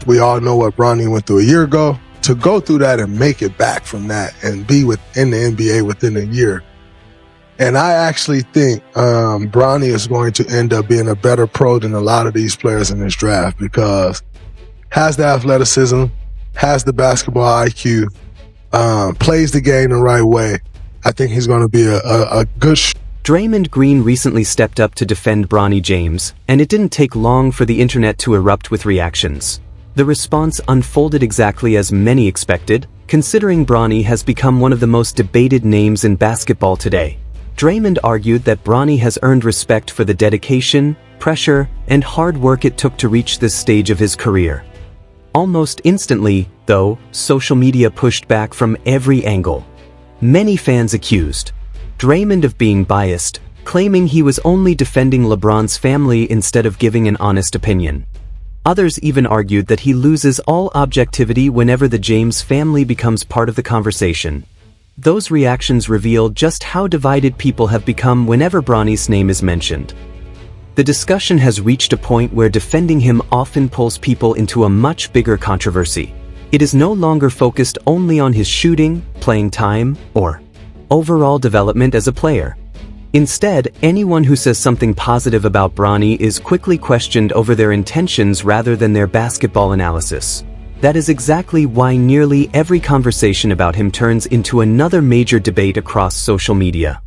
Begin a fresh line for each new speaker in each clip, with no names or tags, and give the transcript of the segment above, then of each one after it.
We all know what Bronny went through a year ago. To go through that and make it back from that and be within the NBA within a year. And I actually think Bronny is going to end up being a better pro than a lot of these players in this draft because has the athleticism, has the basketball IQ, plays the game the right way. I think he's going to be a good
Draymond Green recently stepped up to defend Bronny James, and it didn't take long for the internet to erupt with reactions. The response unfolded exactly as many expected, considering Bronny has become one of the most debated names in basketball today. Draymond argued that Bronny has earned respect for the dedication, pressure, and hard work it took to reach this stage of his career. Almost instantly, though, social media pushed back from every angle. Many fans accused Draymond of being biased, claiming he was only defending LeBron's family instead of giving an honest opinion. Others even argued that he loses all objectivity whenever the James family becomes part of the conversation. Those reactions reveal just how divided people have become whenever Bronny's name is mentioned. The discussion has reached a point where defending him often pulls people into a much bigger controversy. It is no longer focused only on his shooting, playing time, or overall development as a player. Instead, anyone who says something positive about Bronny is quickly questioned over their intentions rather than their basketball analysis. That is exactly why nearly every conversation about him turns into another major debate across social media.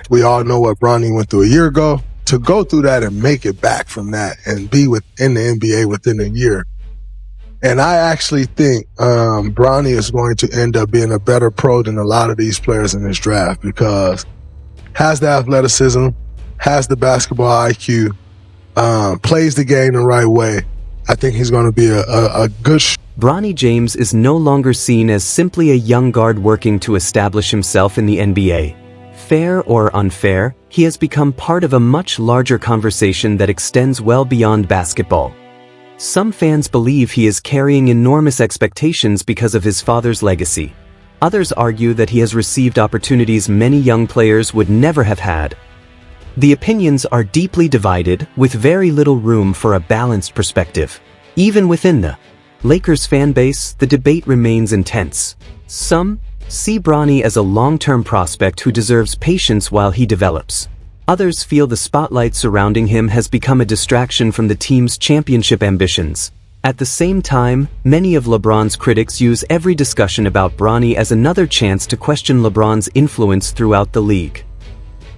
We all know what Bronny went through a year ago. To go through that and make it back from that and be within the NBA within a year. And I actually think Bronny is going to end up being a better pro than a lot of these players in this draft because has the athleticism, has the basketball IQ, plays the game the right way. I think he's going to be a good
Bronny James is no longer seen as simply a young guard working to establish himself in the NBA. Fair or unfair, he has become part of a much larger conversation that extends well beyond basketball. Some fans believe he is carrying enormous expectations because of his father's legacy. Others argue that he has received opportunities many young players would never have had. The opinions are deeply divided, with very little room for a balanced perspective. Even within the Lakers fan base, the debate remains intense. Some see Bronny as a long-term prospect who deserves patience while he develops. Others feel the spotlight surrounding him has become a distraction from the team's championship ambitions. At the same time, many of LeBron's critics use every discussion about Bronny as another chance to question LeBron's influence throughout the league.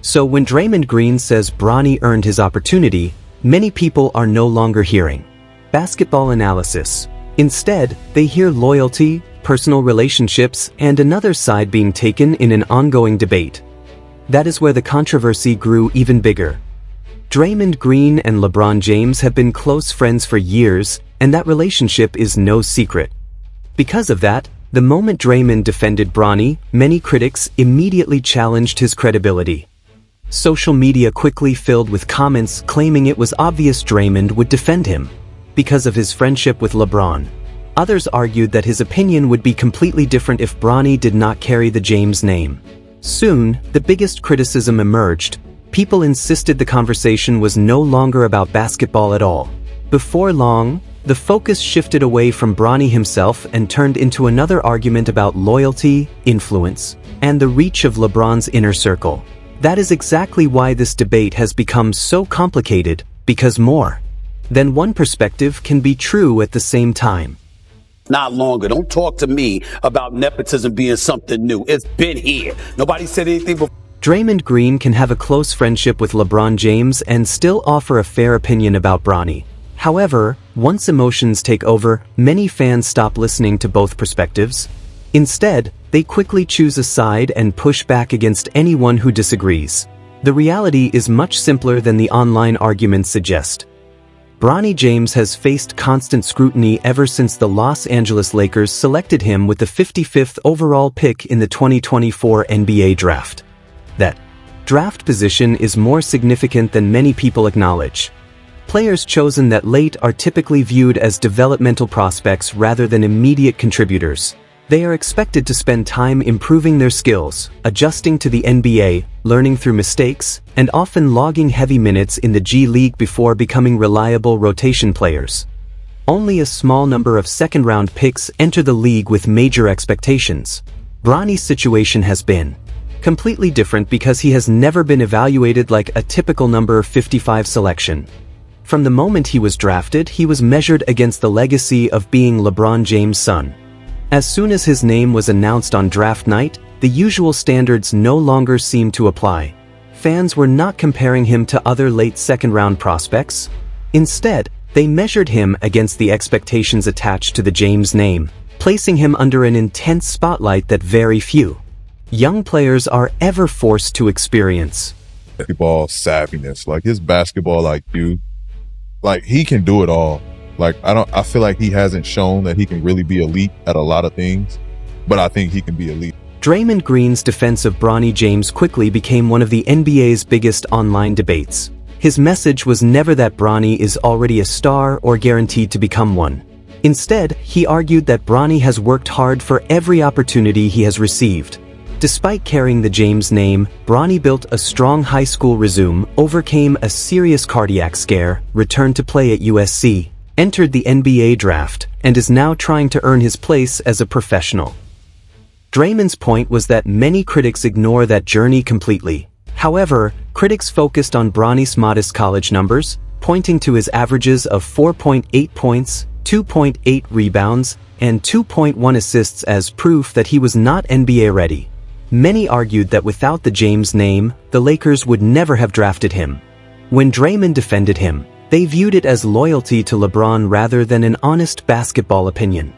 So when Draymond Green says Bronny earned his opportunity, many people are no longer hearing basketball analysis. Instead, they hear loyalty, personal relationships, and another side being taken in an ongoing debate. That is where the controversy grew even bigger. Draymond Green and LeBron James have been close friends for years, and that relationship is no secret. Because of that, the moment Draymond defended Bronny, many critics immediately challenged his credibility. Social media quickly filled with comments claiming it was obvious Draymond would defend him because of his friendship with LeBron. Others argued that his opinion would be completely different if Bronny did not carry the James name. Soon, the biggest criticism emerged. People insisted the conversation was no longer about basketball at all. Before long, the focus shifted away from Bronny himself and turned into another argument about loyalty, influence, and the reach of LeBron's inner circle. That is exactly why this debate has become so complicated, because more than one perspective can be true at the same time.
Not longer. Don't talk to me about nepotism being something new. It's been here. Nobody said anything before.
Draymond Green can have a close friendship with LeBron James and still offer a fair opinion about Bronny. However, once emotions take over, many fans stop listening to both perspectives. Instead, they quickly choose a side and push back against anyone who disagrees. The reality is much simpler than the online arguments suggest. Bronny James has faced constant scrutiny ever since the Los Angeles Lakers selected him with the 55th overall pick in the 2024 NBA draft. That draft position is more significant than many people acknowledge. Players chosen that late are typically viewed as developmental prospects rather than immediate contributors. They are expected to spend time improving their skills, adjusting to the NBA, learning through mistakes, and often logging heavy minutes in the G League before becoming reliable rotation players. Only a small number of second-round picks enter the league with major expectations. Bronny's situation has been completely different because he has never been evaluated like a typical number 55 selection. From the moment he was drafted, he was measured against the legacy of being LeBron James' son. As soon as his name was announced on draft night, the usual standards no longer seemed to apply. Fans were not comparing him to other late second-round prospects. Instead, they measured him against the expectations attached to the James name, placing him under an intense spotlight that very few young players are ever forced to experience.
Basketball savviness, like his basketball IQ, like he can do it all. Like I feel like he hasn't shown that he can really be elite at a lot of things, but I think he can be elite.
Draymond Green's defense of Bronny James quickly became one of the NBA's biggest online debates. His message was never that Bronny is already a star or guaranteed to become one. Instead, he argued that Bronny has worked hard for every opportunity he has received. Despite carrying the James name, Bronny built a strong high school resume, overcame a serious cardiac scare, returned to play at USC, entered the NBA draft, and is now trying to earn his place as a professional. Draymond's point was that many critics ignore that journey completely. However, critics focused on Bronny's modest college numbers, pointing to his averages of 4.8 points, 2.8 rebounds, and 2.1 assists as proof that he was not NBA ready. Many argued that without the James name, the Lakers would never have drafted him. When Draymond defended him, they viewed it as loyalty to LeBron rather than an honest basketball opinion.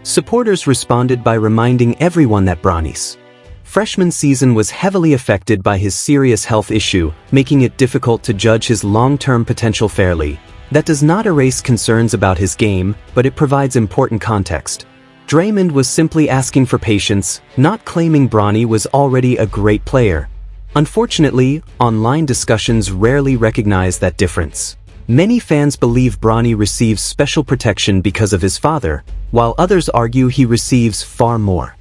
Supporters responded by reminding everyone that Bronny's freshman season was heavily affected by his serious health issue, making it difficult to judge his long-term potential fairly. That does not erase concerns about his game, but it provides important context. Draymond was simply asking for patience, not claiming Bronny was already a great player. Unfortunately, online discussions rarely recognize that difference. Many fans believe Bronny receives special protection because of his father, while others argue he receives far more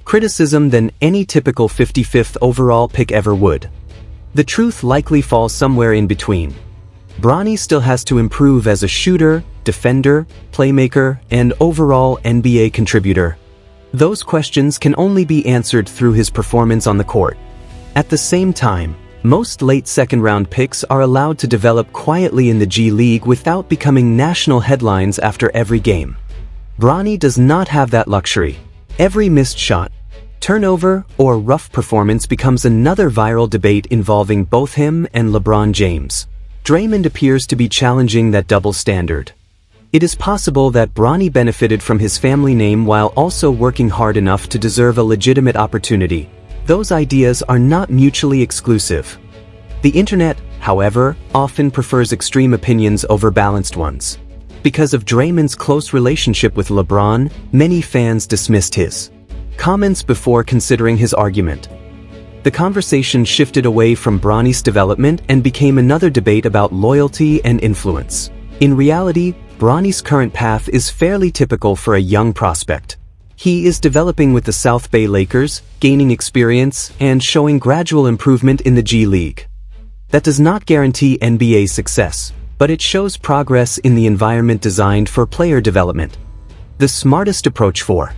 criticism than any typical 55th overall pick ever would. The truth likely falls somewhere in between. Bronny still has to improve as a shooter, defender, playmaker, and overall NBA contributor. Those questions can only be answered through his performance on the court. At the same time, most late second-round picks are allowed to develop quietly in the G League without becoming national headlines after every game. Bronny does not have that luxury. Every missed shot, turnover, or rough performance becomes another viral debate involving both him and LeBron James. Draymond appears to be challenging that double standard. It is possible that Bronny benefited from his family name while also working hard enough to deserve a legitimate opportunity. Those ideas are not mutually exclusive. The internet, however, often prefers extreme opinions over balanced ones. Because of Draymond's close relationship with LeBron, many fans dismissed his comments before considering his argument. The conversation shifted away from Bronny's development and became another debate about loyalty and influence. In reality, Bronny's current path is fairly typical for a young prospect. He is developing with the South Bay Lakers, gaining experience, and showing gradual improvement in the G League. That does not guarantee NBA success, but it shows progress in the environment designed for player development. The smartest approach for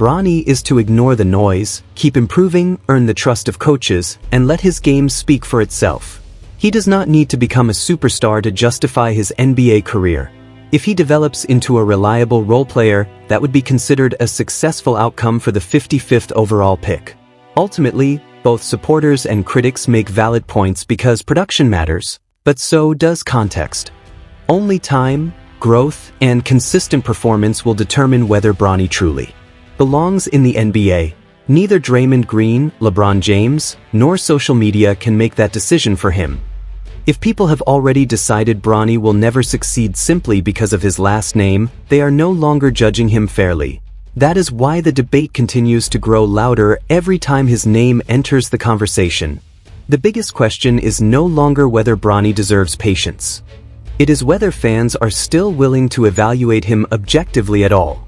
Bronny is to ignore the noise, keep improving, earn the trust of coaches, and let his game speak for itself. He does not need to become a superstar to justify his NBA career. If he develops into a reliable role player, that would be considered a successful outcome for the 55th overall pick. Ultimately, both supporters and critics make valid points because production matters, but so does context. Only time, growth, and consistent performance will determine whether Bronny truly belongs in the NBA. Neither Draymond Green, LeBron James, nor social media can make that decision for him. If people have already decided Bronny will never succeed simply because of his last name, they are no longer judging him fairly. That is why the debate continues to grow louder every time his name enters the conversation. The biggest question is no longer whether Bronny deserves patience. It is whether fans are still willing to evaluate him objectively at all.